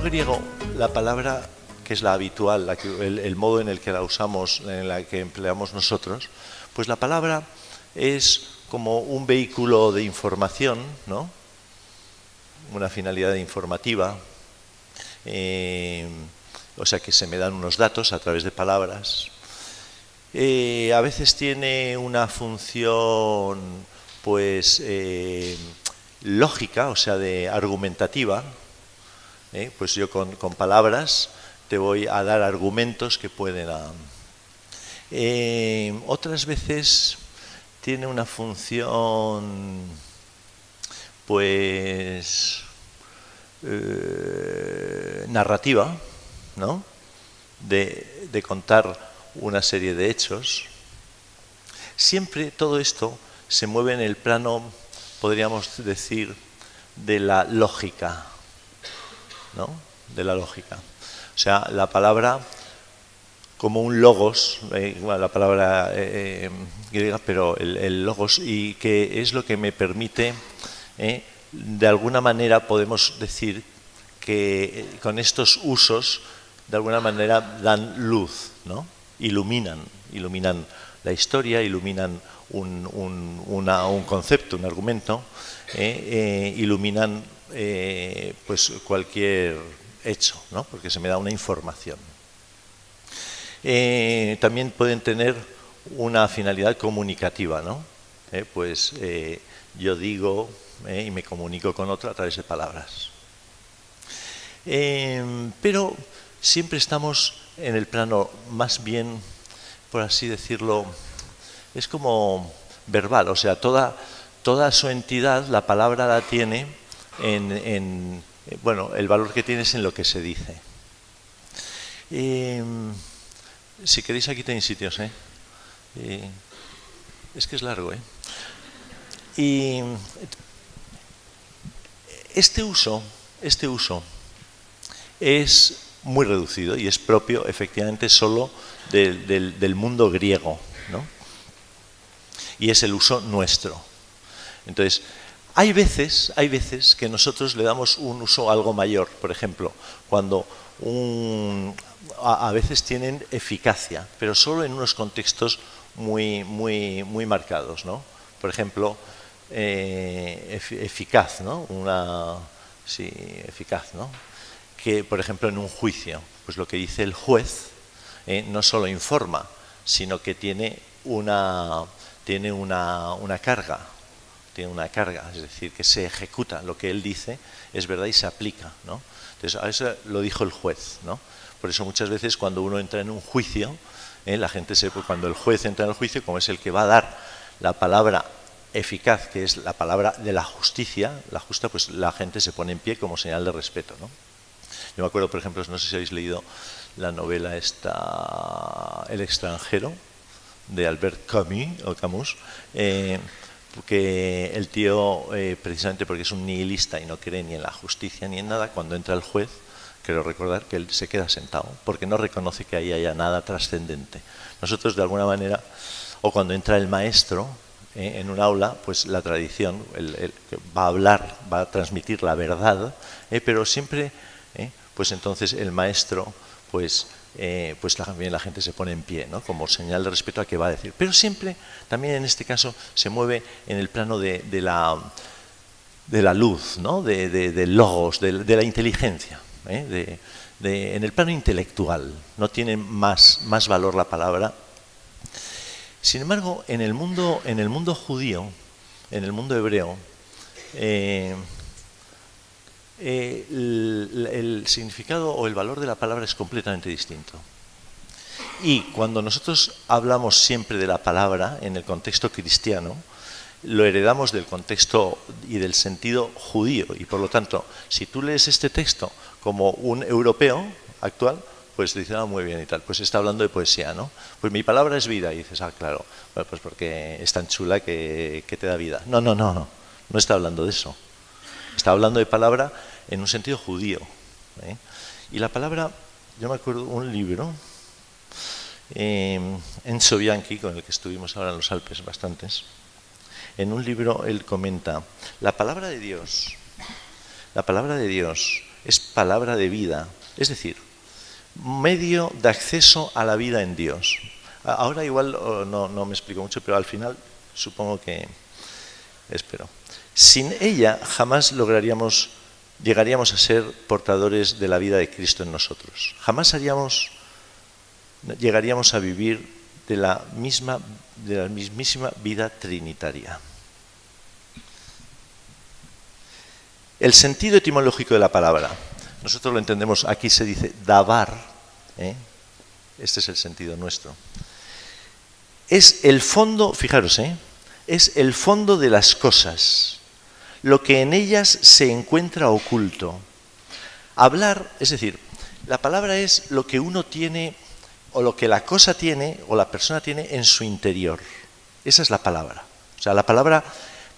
Griego, la palabra que es la habitual, el modo en el que la usamos, en la que empleamos nosotros, pues la palabra es como un vehículo de información, ¿no? Una finalidad informativa, o sea que se me dan unos datos a través de palabras. A veces tiene una función, pues, lógica, o sea, de argumentativa. Pues yo con palabras te voy a dar argumentos que pueden... otras veces tiene una función, pues, narrativa, ¿no? De contar una serie de hechos. Siempre todo esto se mueve en el plano, podríamos decir, de la lógica, ¿no? De la lógica. O sea, la palabra como un logos, bueno, la palabra griega, pero el logos, y que es lo que me permite, de alguna manera podemos decir que con estos usos, de alguna manera dan luz, ¿no? Iluminan la historia, iluminan un concepto, un argumento, iluminan pues cualquier hecho, ¿no? Porque se me da una información. También pueden tener una finalidad comunicativa, ¿no? Pues yo digo y me comunico con otro a través de palabras. Pero siempre estamos en el plano más bien, por así decirlo, es como verbal, o sea, toda su entidad, la palabra la tiene bueno, el valor que tiene es en lo que se dice. Si queréis aquí tenéis sitios, es que es largo, Y este uso es muy reducido y es propio, efectivamente, solo del mundo griego, ¿no? Y es el uso nuestro. Entonces, hay veces que nosotros le damos un uso algo mayor. Por ejemplo, cuando a veces tienen eficacia, pero solo en unos contextos muy marcados, ¿no? Por ejemplo, eficaz, ¿no? Sí, eficaz, ¿no? Que, por ejemplo, en un juicio, pues lo que dice el juez no solo informa, sino que tiene una carga. Tiene una carga, es decir, que se ejecuta. Lo que él dice es verdad y se aplica, ¿no? Entonces, a eso lo dijo el juez, ¿no? Por eso muchas veces cuando uno entra en un juicio, la gente cuando el juez entra en el juicio, como es el que va a dar la palabra eficaz, que es la palabra de la justicia, la justa, pues la gente se pone en pie como señal de respeto, ¿no? Yo me acuerdo, por ejemplo, no sé si habéis leído la novela esta, El extranjero, de Albert Camus, que el tío, precisamente porque es un nihilista y no cree ni en la justicia ni en nada, cuando entra el juez, quiero recordar que él se queda sentado, porque no reconoce que ahí haya nada trascendente. Nosotros, de alguna manera, o cuando entra el maestro en un aula, pues la tradición va a hablar, va a transmitir la verdad, pero siempre, pues entonces el maestro, pues también la gente se pone en pie, ¿no? Como señal de respeto a qué va a decir. Pero siempre, también en este caso, se mueve en el plano de la luz, ¿no? Del logos, de la inteligencia, en el plano intelectual. No tiene más valor la palabra. Sin embargo, en el mundo judío, en el mundo hebreo, el significado o el valor de la palabra es completamente distinto. Y cuando nosotros hablamos siempre de la palabra en el contexto cristiano, lo heredamos del contexto y del sentido judío. Y por lo tanto, si tú lees este texto como un europeo actual, pues te dicen, muy bien y tal, pues está hablando de poesía, ¿no? Pues mi palabra es vida. Y dices, claro, bueno, pues porque es tan chula que te da vida. No está hablando de eso. Está hablando de palabra en un sentido judío. Y la palabra, yo me acuerdo un libro Enzo Bianchi, con el que estuvimos ahora en los Alpes bastantes, en un libro él comenta, la palabra de Dios es palabra de vida, es decir, medio de acceso a la vida en Dios. Ahora igual no me explico mucho, pero al final supongo que espero. Sin ella jamás llegaríamos a ser portadores de la vida de Cristo en nosotros. Jamás llegaríamos a vivir de la mismísima vida trinitaria. El sentido etimológico de la palabra, nosotros lo entendemos, aquí se dice davar, este es el sentido nuestro. Es el fondo, fijaros, es el fondo de las cosas, lo que en ellas se encuentra oculto. Hablar, es decir, la palabra es lo que uno tiene, o lo que la cosa tiene, o la persona tiene en su interior. Esa es la palabra. O sea, la palabra,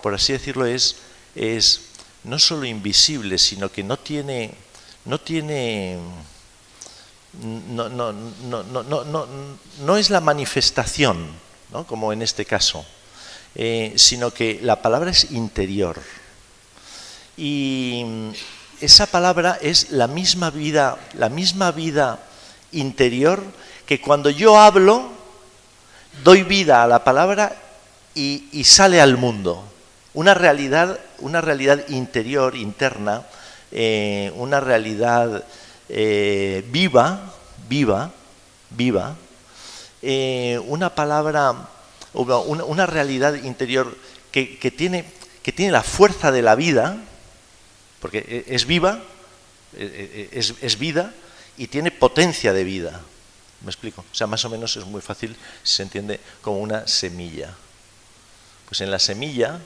por así decirlo, es no solo invisible, sino que no es la manifestación, ¿no? Como en este caso, sino que la palabra es interior. Y esa palabra es la misma vida interior que cuando yo hablo, doy vida a la palabra y sale al mundo. Una realidad interior, interna, una realidad viva, una palabra, una realidad interior que tiene la fuerza de la vida, porque es viva, es vida y tiene potencia de vida. ¿Me explico? O sea, más o menos es muy fácil, se entiende como una semilla. Pues en la semilla,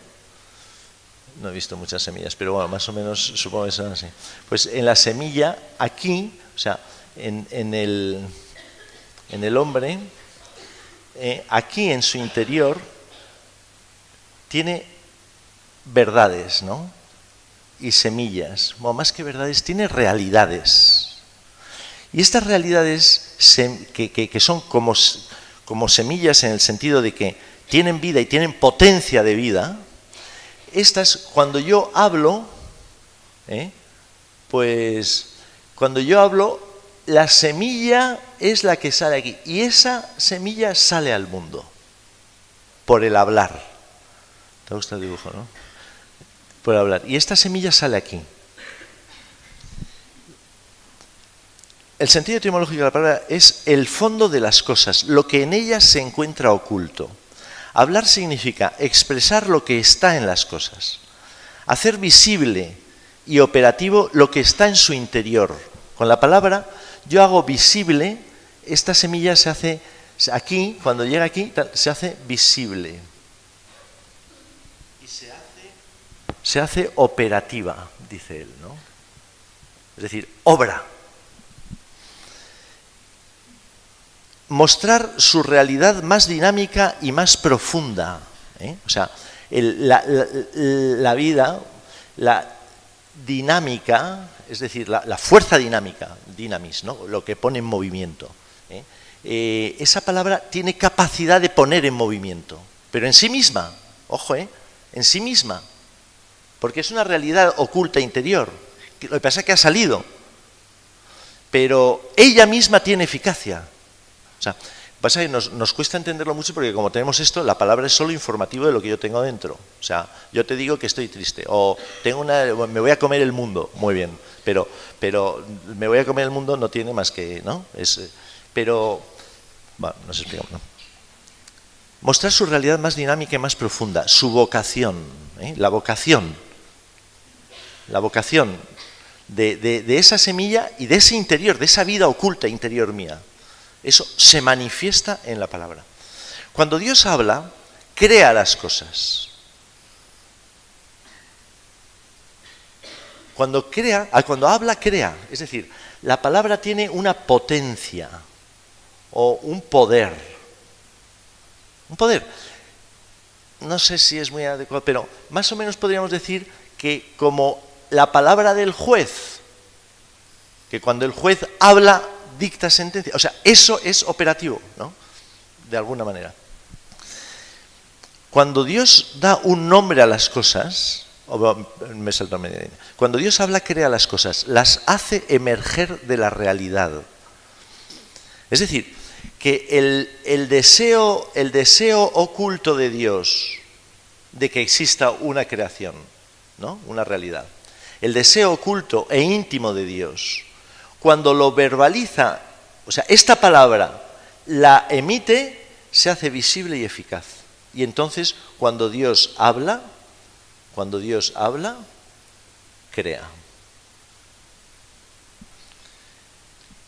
no he visto muchas semillas, pero bueno, más o menos supongo que son así. Pues en la semilla, aquí, o sea, en el hombre, aquí en su interior, tiene verdades, ¿no? Y semillas. Bueno, más que verdades, tiene realidades. Y estas realidades que son como semillas en el sentido de que tienen vida y tienen potencia de vida, estas, cuando yo hablo, pues cuando yo hablo, la semilla es la que sale aquí. Y esa semilla sale al mundo por el hablar. ¿Te gusta el dibujo, no? Por hablar. Y esta semilla sale aquí. El sentido etimológico de la palabra es el fondo de las cosas, lo que en ellas se encuentra oculto. Hablar significa expresar lo que está en las cosas, hacer visible y operativo lo que está en su interior. Con la palabra yo hago visible, esta semilla se hace aquí, cuando llega aquí, se hace visible. Y se hace operativa, dice él, ¿no? Es decir, obra. Mostrar su realidad más dinámica y más profunda. O sea, la vida, la dinámica, es decir, la fuerza dinámica, dynamis, ¿no? Lo que pone en movimiento. Esa palabra tiene capacidad de poner en movimiento, pero en sí misma, ojo, en sí misma, porque es una realidad oculta interior. Lo que pasa es que ha salido, pero ella misma tiene eficacia. O sea, pasa que nos cuesta entenderlo mucho porque como tenemos esto, la palabra es solo informativo de lo que yo tengo dentro. O sea, yo te digo que estoy triste o me voy a comer el mundo, muy bien, pero me voy a comer el mundo no tiene más que, ¿no? Pero, bueno, no se explica, ¿no? Mostrar su realidad más dinámica y más profunda, su vocación, la vocación de esa semilla y de ese interior, de esa vida oculta interior mía. Eso se manifiesta en la palabra. Cuando Dios habla, crea las cosas. Cuando habla, crea. Es decir, la palabra tiene una potencia o un poder. Un poder. No sé si es muy adecuado, pero más o menos podríamos decir que como la palabra del juez, que cuando el juez habla, dicta sentencia. O sea, eso es operativo, ¿no? De alguna manera. Cuando Dios da un nombre a las cosas, cuando Dios habla, crea las cosas, las hace emerger de la realidad. Es decir, que el deseo oculto de Dios de que exista una creación, ¿no? Una realidad. El deseo oculto e íntimo de Dios, cuando lo verbaliza, o sea, esta palabra la emite, se hace visible y eficaz. Y entonces, cuando Dios habla, crea.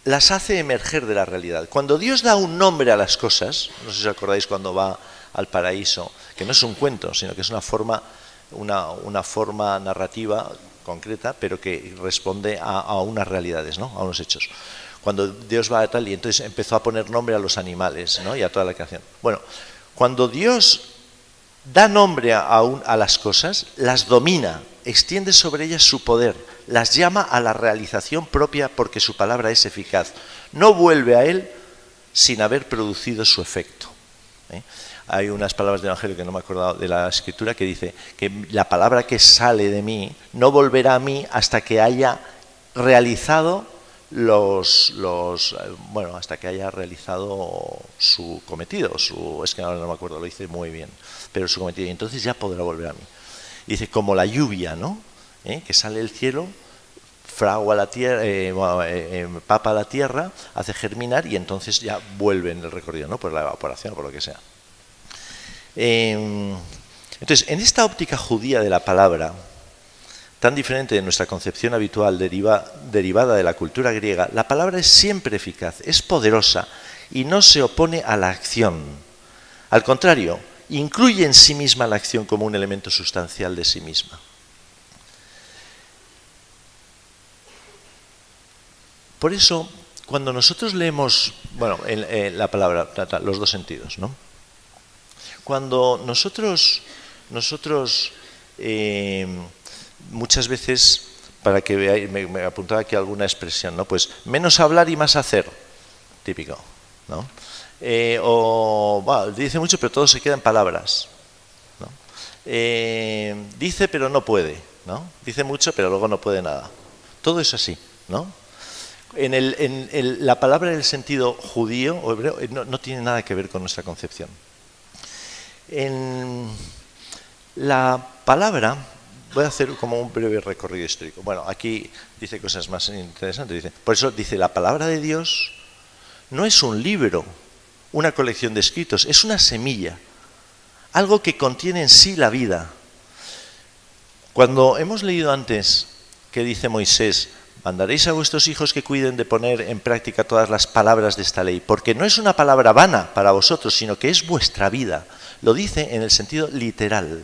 Las hace emerger de la realidad. Cuando Dios da un nombre a las cosas, no sé si os acordáis cuando va al paraíso, que no es un cuento, sino que es una forma narrativa concreta, pero que responde a unas realidades, ¿no? A unos hechos. Cuando Dios va a tal, y entonces empezó a poner nombre a los animales, ¿no? Y a toda la creación. Bueno, cuando Dios da nombre a las cosas, las domina, extiende sobre ellas su poder, las llama a la realización propia porque su palabra es eficaz. No vuelve a él sin haber producido su efecto. Hay unas palabras del Evangelio que no me he acordado de la Escritura que dice que la palabra que sale de mí no volverá a mí hasta que haya realizado hasta que haya realizado su cometido, es que ahora no me acuerdo, lo hice muy bien, pero su cometido, y entonces ya podrá volver a mí. Dice, como la lluvia, ¿no? Que sale del cielo, fragua la tierra, empapa la tierra, hace germinar y entonces ya vuelve en el recorrido, ¿no? Por la evaporación o por lo que sea. Entonces, en esta óptica judía de la palabra, tan diferente de nuestra concepción habitual derivada de la cultura griega, la palabra es siempre eficaz, es poderosa y no se opone a la acción. Al contrario, incluye en sí misma la acción como un elemento sustancial de sí misma. Por eso, cuando nosotros leemos, la palabra, los dos sentidos, ¿no? Cuando nosotros muchas veces, para que veáis, me apuntaba aquí alguna expresión, ¿no? Pues menos hablar y más hacer, típico, ¿no? Dice mucho pero todo se queda en palabras, ¿no? Dice pero no puede, ¿no? Dice mucho pero luego no puede nada. Todo es así, ¿no? La palabra en el sentido judío o hebreo no tiene nada que ver con nuestra concepción. En la palabra, voy a hacer como un breve recorrido histórico. Bueno, aquí dice cosas más interesantes. Por eso dice, la palabra de Dios no es un libro, una colección de escritos, es una semilla, algo que contiene en sí la vida. Cuando hemos leído antes que dice Moisés, mandaréis a vuestros hijos que cuiden de poner en práctica todas las palabras de esta ley, porque no es una palabra vana para vosotros, sino que es vuestra vida. Lo dice en el sentido literal.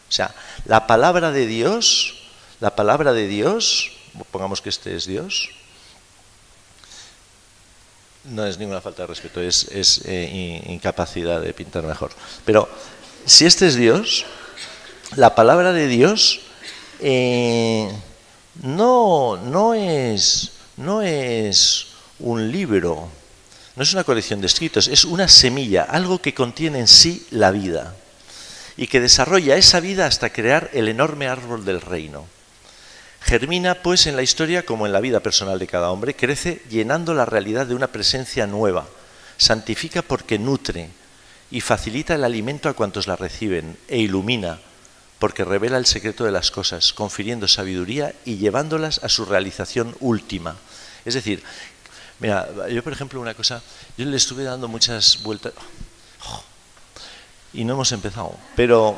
O sea, la palabra de Dios, pongamos que este es Dios, no es ninguna falta de respeto, es incapacidad de pintar mejor. Pero si este es Dios, la palabra de Dios no es un libro, no es una colección de escritos, es una semilla, algo que contiene en sí la vida y que desarrolla esa vida hasta crear el enorme árbol del reino. Germina, pues, en la historia como en la vida personal de cada hombre, crece llenando la realidad de una presencia nueva, santifica porque nutre y facilita el alimento a cuantos la reciben e ilumina porque revela el secreto de las cosas, confiriendo sabiduría y llevándolas a su realización última. Es decir, mira, yo por ejemplo una cosa, yo le estuve dando muchas vueltas, y no hemos empezado, pero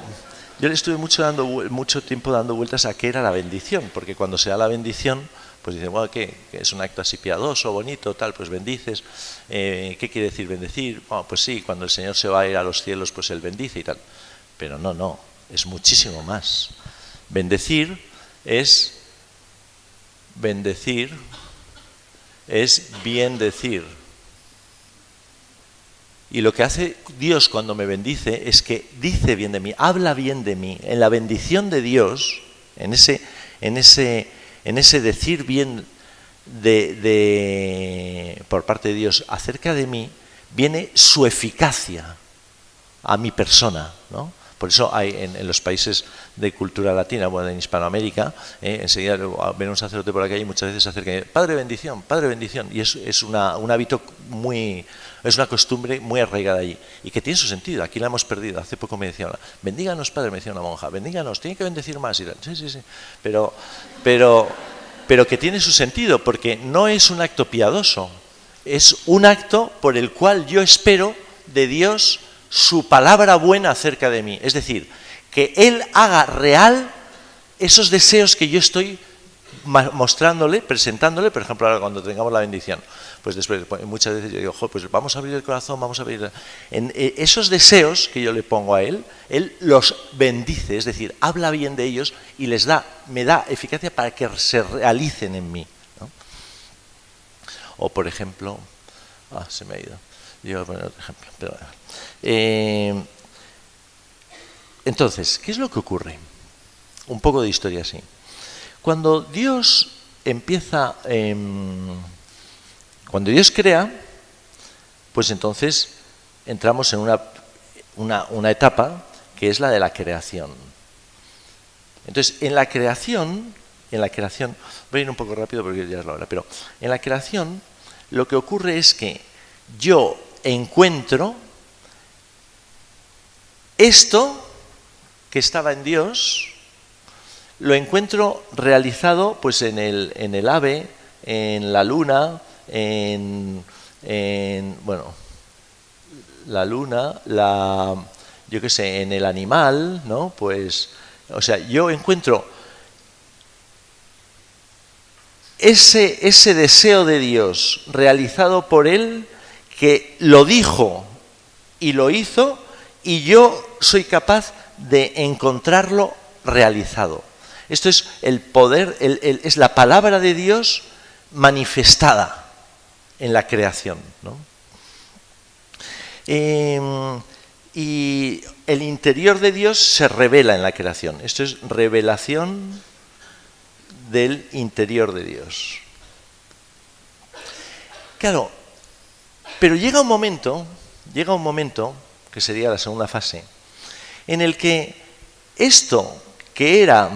yo le estuve mucho tiempo dando vueltas a qué era la bendición, porque cuando se da la bendición, pues dicen, bueno, ¿qué? Que es un acto así piadoso, bonito, tal, pues bendices. ¿Qué quiere decir bendecir? Bueno, pues sí, cuando el Señor se va a ir a los cielos, pues Él bendice y tal. Pero no, es muchísimo más. Bendecir es bien decir. Y lo que hace Dios cuando me bendice es que dice bien de mí, habla bien de mí. En la bendición de Dios, en ese decir bien por parte de Dios acerca de mí, viene su eficacia a mi persona, ¿no? Por eso hay en los países de cultura latina, bueno, en Hispanoamérica, enseguida ven un sacerdote por aquí y muchas veces se acerca y dice, Padre bendición, y es un hábito es una costumbre muy arraigada allí, y que tiene su sentido. Aquí la hemos perdido. Hace poco me decía, bendíganos, Padre, me decía una monja, bendíganos, tiene que bendecir más, y tal. Sí, pero que tiene su sentido, porque no es un acto piadoso, es un acto por el cual yo espero de Dios su palabra buena acerca de mí. Es decir, que Él haga real esos deseos que yo estoy mostrándole, presentándole. Por ejemplo, ahora cuando tengamos la bendición, pues después muchas veces yo digo, pues vamos a abrir el corazón, vamos a abrir... esos deseos que yo le pongo a Él los bendice, es decir, habla bien de ellos y me da eficacia para que se realicen en mí, ¿no? O por ejemplo, se me ha ido. Yo voy a poner otro ejemplo, pero entonces, ¿qué es lo que ocurre? Un poco de historia así. Cuando Dios empieza, cuando Dios crea, pues entonces entramos en una etapa que es la de la creación. Entonces, en la creación, voy a ir un poco rápido porque ya es la hora, pero en la creación lo que ocurre es que yo encuentro esto que estaba en Dios, lo encuentro realizado pues en el ave, en la luna, bueno, la luna, yo qué sé, en el animal, ¿no? Pues, o sea, yo encuentro ese deseo de Dios realizado por Él, que lo dijo y lo hizo, y yo soy capaz de encontrarlo realizado. Esto es el poder, es la palabra de Dios manifestada en la creación, ¿no? Y el interior de Dios se revela en la creación. Esto es revelación del interior de Dios. Claro, pero llega un momento, que sería la segunda fase, en el que esto que era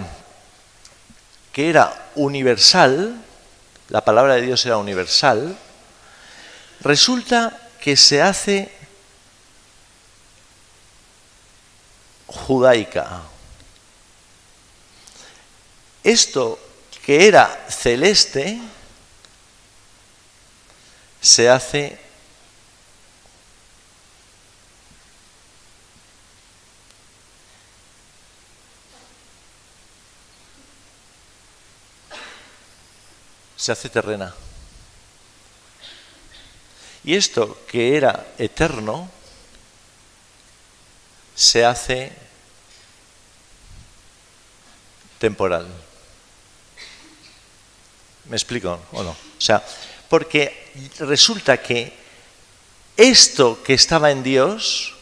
universal, la palabra de Dios era universal, resulta que se hace judaica. Esto que era celeste se hace terrena. Y esto que era eterno se hace temporal. ¿Me explico o no? O sea, porque resulta que esto que estaba en Dios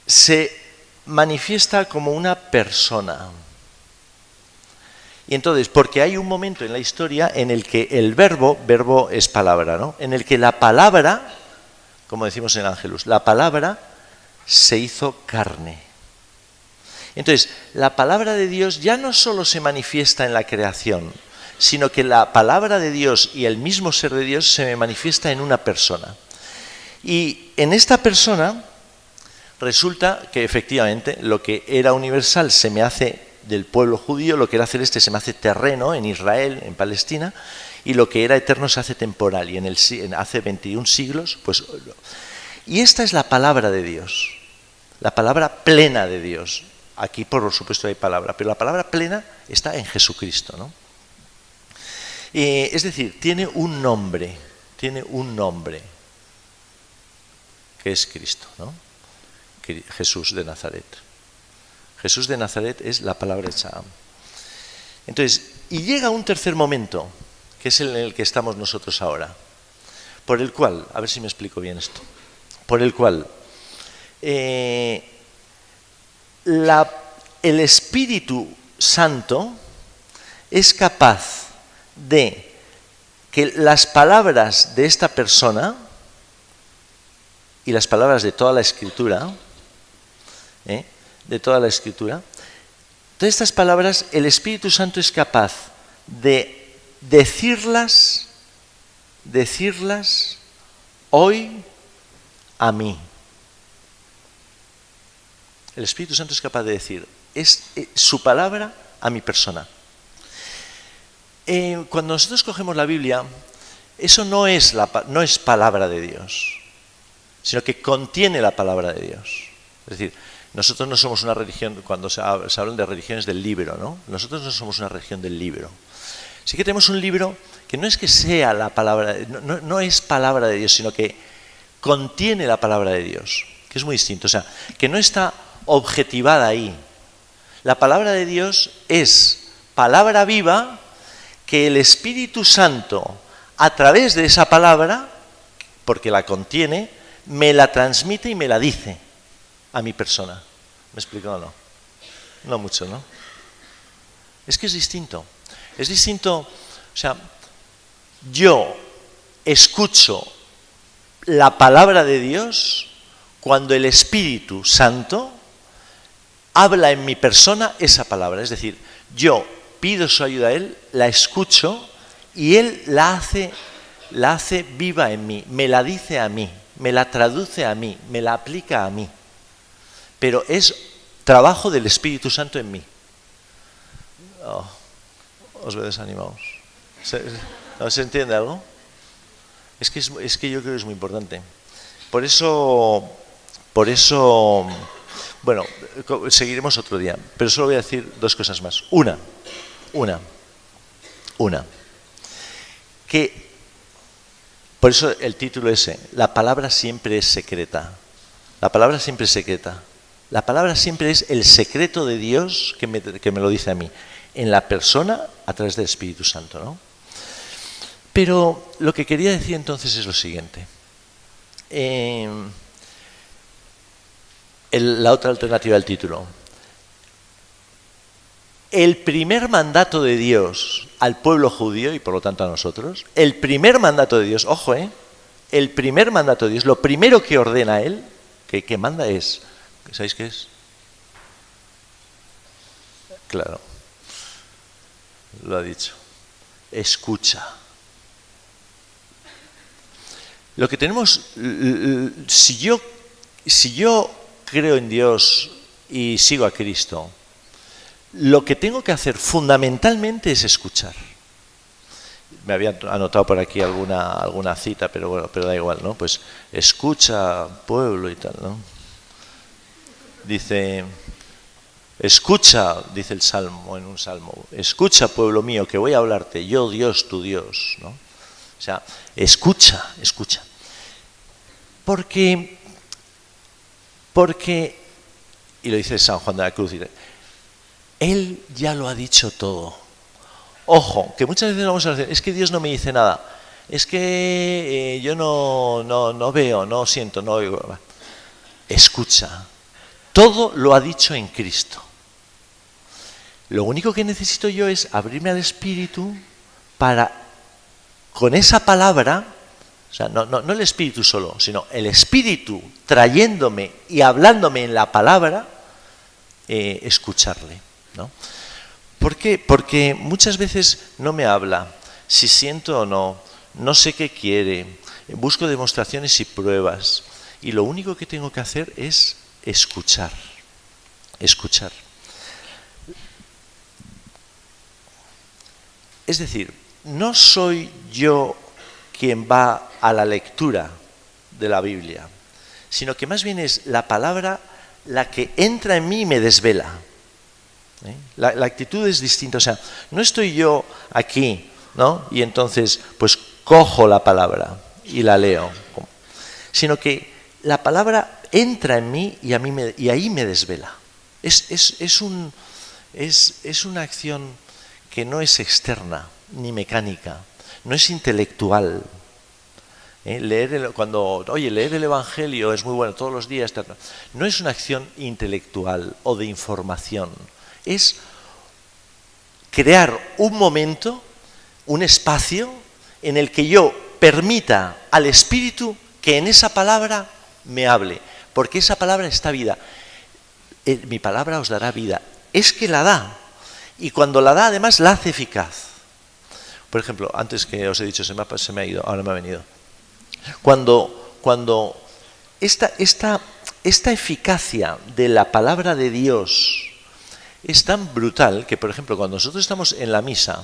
se manifiesta como una persona. Y entonces, porque hay un momento en la historia en el que el verbo es palabra, ¿no? En el que la palabra, como decimos en Ángelus, la palabra se hizo carne. Entonces, la palabra de Dios ya no solo se manifiesta en la creación, sino que la palabra de Dios y el mismo ser de Dios se manifiesta en una persona. Y en esta persona resulta que efectivamente lo que era universal se me hace del pueblo judío, lo que era celeste se me hace terreno en Israel, en Palestina, y lo que era eterno se hace temporal. Y hace 21 siglos, pues... Y esta es la palabra de Dios, la palabra plena de Dios. Aquí, por supuesto, hay palabra, pero la palabra plena está en Jesucristo, ¿no? Es decir, tiene un nombre, que es Cristo, ¿no? Jesús de Nazaret. Jesús de Nazaret es la palabra hecha. Entonces, y llega un tercer momento, que es en el que estamos nosotros ahora, por el cual, a ver si me explico bien esto, por el cual el Espíritu Santo es capaz de que las palabras de esta persona y las palabras de toda la Escritura, todas estas palabras, el Espíritu Santo es capaz de decirlas hoy a mí. El Espíritu Santo es capaz de decir su palabra a mi persona. Cuando nosotros cogemos la Biblia, eso no es palabra de Dios, sino que contiene la palabra de Dios. Es decir, nosotros no somos una religión, cuando se hablan de religiones del libro, ¿no? Nosotros no somos una religión del libro. Sí que tenemos un libro que no es que sea la palabra, no es palabra de Dios, sino que contiene la palabra de Dios, que es muy distinto. O sea, que no está objetivada ahí. La palabra de Dios es palabra viva que el Espíritu Santo, a través de esa palabra, porque la contiene, me la transmite y me la dice a mi persona. ¿Me explico o no? No mucho, ¿no? Es que es distinto. Es distinto, o sea, yo escucho la palabra de Dios cuando el Espíritu Santo habla en mi persona esa palabra. Es decir, yo pido su ayuda a Él, la escucho y Él la hace viva en mí, me la dice a mí, me la traduce a mí, me la aplica a mí. Pero es trabajo del Espíritu Santo en mí. Oh, os veo desanimados. ¿Se entiende algo? Es que yo creo que es muy importante. Por eso, bueno, seguiremos otro día, pero solo voy a decir dos cosas más. Una, que, por eso el título ese, la palabra siempre es secreta. La palabra siempre es secreta. La palabra siempre es el secreto de Dios que me lo dice a mí, en la persona a través del Espíritu Santo, ¿no? Pero lo que quería decir entonces es lo siguiente. La otra alternativa del título. El primer mandato de Dios al pueblo judío y por lo tanto a nosotros, el primer mandato de Dios, ojo, el primer mandato de Dios, lo primero que ordena Él, que manda es, ¿sabéis qué es? Claro, lo ha dicho, escucha. Lo que tenemos, si yo creo en Dios y sigo a Cristo, lo que tengo que hacer fundamentalmente es escuchar. Me había anotado por aquí alguna cita, pero bueno, pero da igual, ¿no? Pues escucha, pueblo y tal, ¿no? Dice, escucha, dice el Salmo, en un Salmo, escucha, pueblo mío, que voy a hablarte, yo Dios, tu Dios, ¿no? O sea, escucha. Porque, y lo dice San Juan de la Cruz, Él ya lo ha dicho todo. Ojo, que muchas veces vamos a decir, es que Dios no me dice nada, es que yo no veo, no siento, no oigo. Escucha, todo lo ha dicho en Cristo. Lo único que necesito yo es abrirme al Espíritu para, con esa palabra, o sea, no el Espíritu solo, sino el Espíritu trayéndome y hablándome en la palabra, escucharle, ¿no? ¿Por qué? Porque muchas veces no me habla, si siento o no sé qué quiere, busco demostraciones y pruebas, y lo único que tengo que hacer es escuchar. Es decir, no soy yo quien va a la lectura de la Biblia, sino que más bien es la palabra la que entra en mí y me desvela. La actitud es distinta, o sea, no estoy yo aquí, ¿no? Y entonces pues cojo la palabra y la leo, sino que la palabra entra en mí y ahí me desvela. Es una acción que no es externa ni mecánica, no es intelectual. Leer el Evangelio es muy bueno todos los días, no es una acción intelectual o de información. Es crear un momento, un espacio en el que yo permita al Espíritu que en esa palabra me hable, porque esa palabra está vida. Mi palabra os dará vida. Es que la da, y cuando la da además la hace eficaz. Por ejemplo, antes que os he dicho, se me ha ido, ahora me ha venido. Cuando esta eficacia de la palabra de Dios es tan brutal que, por ejemplo, cuando nosotros estamos en la misa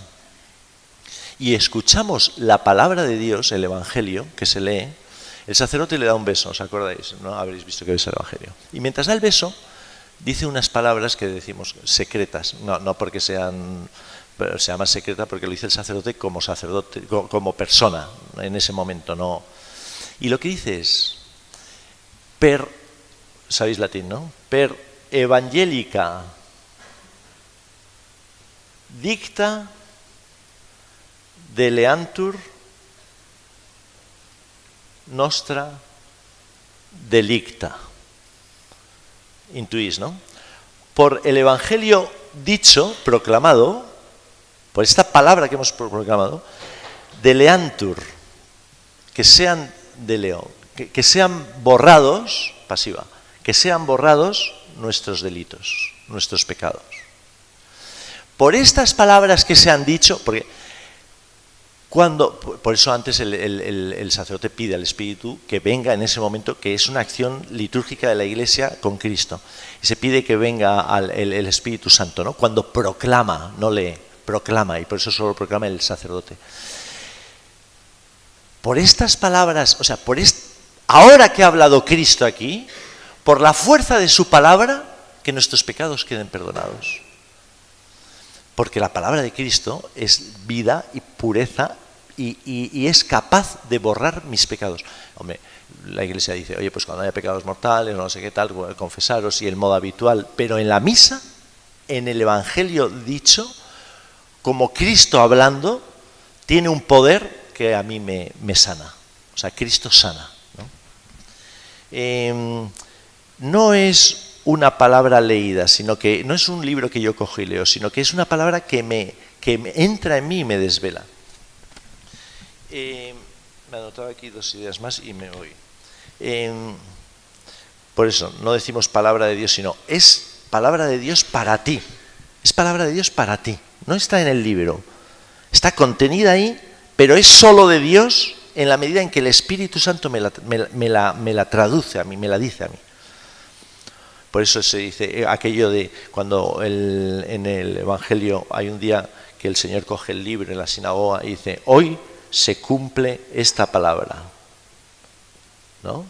y escuchamos la palabra de Dios, el Evangelio, que se lee, el sacerdote le da un beso, ¿os acordáis? ¿No? Habréis visto que es el Evangelio. Y mientras da el beso, dice unas palabras que decimos secretas, no porque sean... Pero se llama secreta porque lo dice el sacerdote, como persona, en ese momento, no. Y lo que dice es, sabéis latín, ¿no? Per evangelica dicta deleantur nostra delicta. Intuís, ¿no? Por el evangelio dicho, proclamado, por esta palabra que hemos proclamado, deleantur, que sean deleo, que sean borrados, pasiva, que sean borrados nuestros delitos, nuestros pecados. Por estas palabras que se han dicho, porque por eso antes el sacerdote pide al Espíritu que venga en ese momento, que es una acción litúrgica de la Iglesia con Cristo, y se pide que venga el Espíritu Santo, ¿no? Cuando proclama, no lee, proclama, y por eso solo proclama el sacerdote. Por estas palabras, o sea, ahora que ha hablado Cristo aquí, por la fuerza de su palabra, que nuestros pecados queden perdonados. Porque la palabra de Cristo es vida y pureza y es capaz de borrar mis pecados. Hombre, la Iglesia dice, oye, pues cuando haya pecados mortales, no sé qué tal, confesaros, y el modo habitual. Pero en la misa, en el Evangelio dicho, como Cristo hablando, tiene un poder que a mí me sana. O sea, Cristo sana, ¿no? No es una palabra leída, sino que no es un libro que yo cojo y leo, sino que es una palabra que me entra en mí y me desvela. Me anotaba aquí 2 ideas más y me voy. Por eso, no decimos palabra de Dios, sino es palabra de Dios para ti. Es palabra de Dios para ti. No está en el libro, está contenida ahí, pero es solo de Dios en la medida en que el Espíritu Santo me la traduce a mí, me la dice a mí. Por eso se dice aquello de cuando en el Evangelio hay un día que el Señor coge el libro en la sinagoga y dice, hoy se cumple esta palabra, ¿no?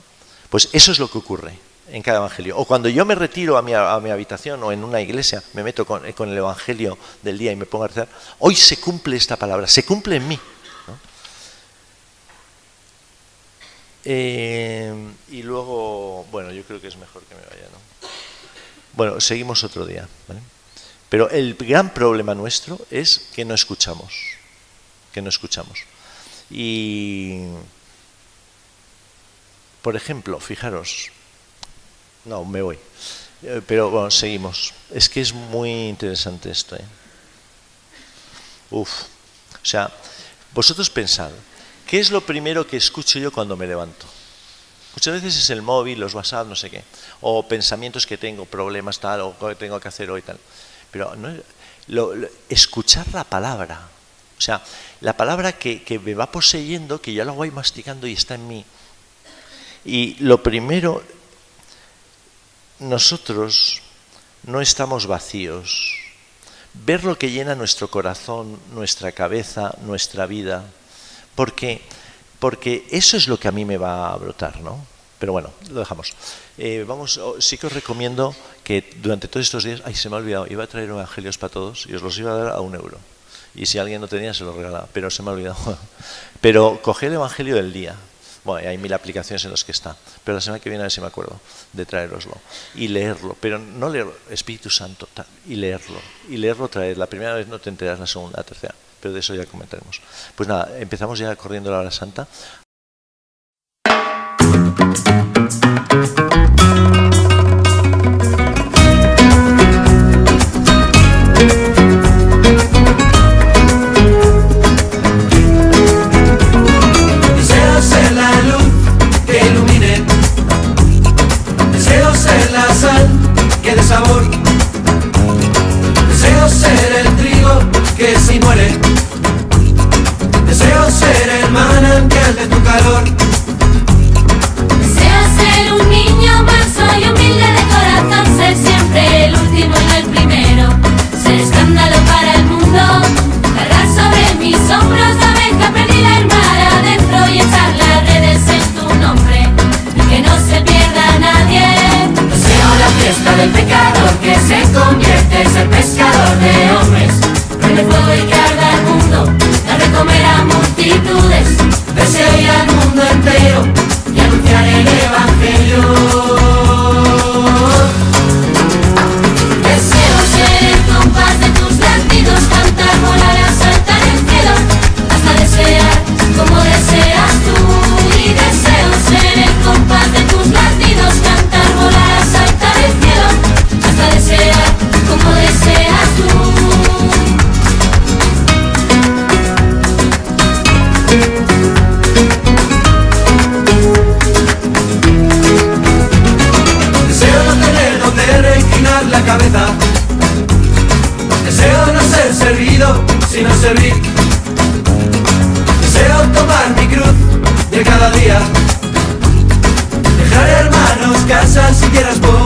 Pues eso es lo que ocurre en cada evangelio. O cuando yo me retiro a mi habitación o en una iglesia, me meto con el evangelio del día y me pongo a rezar, hoy se cumple esta palabra, se cumple en mí, ¿no? Y luego, bueno, yo creo que es mejor que me vaya, ¿no? Bueno, seguimos otro día, ¿vale? Pero el gran problema nuestro es que no escuchamos, Y, por ejemplo, fijaros, no, me voy. Pero bueno, seguimos. Es que es muy interesante esto, ¿eh? O sea, vosotros pensad, ¿qué es lo primero que escucho yo cuando me levanto? Muchas veces es el móvil, los WhatsApp, no sé qué. O pensamientos que tengo, problemas tal, o que tengo que hacer hoy tal. Pero no, escuchar la palabra. O sea, la palabra que me va poseyendo, que ya la voy masticando y está en mí. Y lo primero, nosotros no estamos vacíos. Ver lo que llena nuestro corazón, nuestra cabeza, nuestra vida, porque eso es lo que a mí me va a brotar, ¿no? Pero bueno, lo dejamos. Sí que os recomiendo que durante todos estos días, se me ha olvidado, iba a traer evangelios para todos y os los iba a dar a €1. Y si alguien no tenía, se los regalaba, pero se me ha olvidado. Pero coged el evangelio del día. Bueno, hay 1000 aplicaciones en las que está, pero la semana que viene a ver si me acuerdo de traeroslo y leerlo, pero no leerlo, Espíritu Santo, y leerlo otra vez. La primera vez no te enteras, la segunda, la tercera, pero de eso ya comentaremos. Pues nada, empezamos ya corriendo la hora santa. que dé sabor. Deseo ser el trigo que si muere. Deseo ser el manantial de tu calor. Deseo ser un niño manso y humilde de corazón, ser siempre el último y no el primero, ser escándalo para el mundo, cargar sobre mis hombros la abeja perdida el mar adentro y echar las redes en tu nombre y que no se pierda nadie. Deseo la fiesta del pecador que se convierte en ser pescador de hombres, prende fuego y que arda el mundo, dar de comer a multitudes. Deseo ir al mundo entero y anunciar el evangelio. Deseo ser el compás de tus latidos, cantar, volar, saltar el cielo, hasta desear como deseas tú. Y deseo ser el compás de tus latidos, cantar, volar, saltar el cielo, hasta desear como deseas tú. La cabeza. Deseo no ser servido, sino servir. Deseo tomar mi cruz de cada día, dejar hermanos, casas y tierras por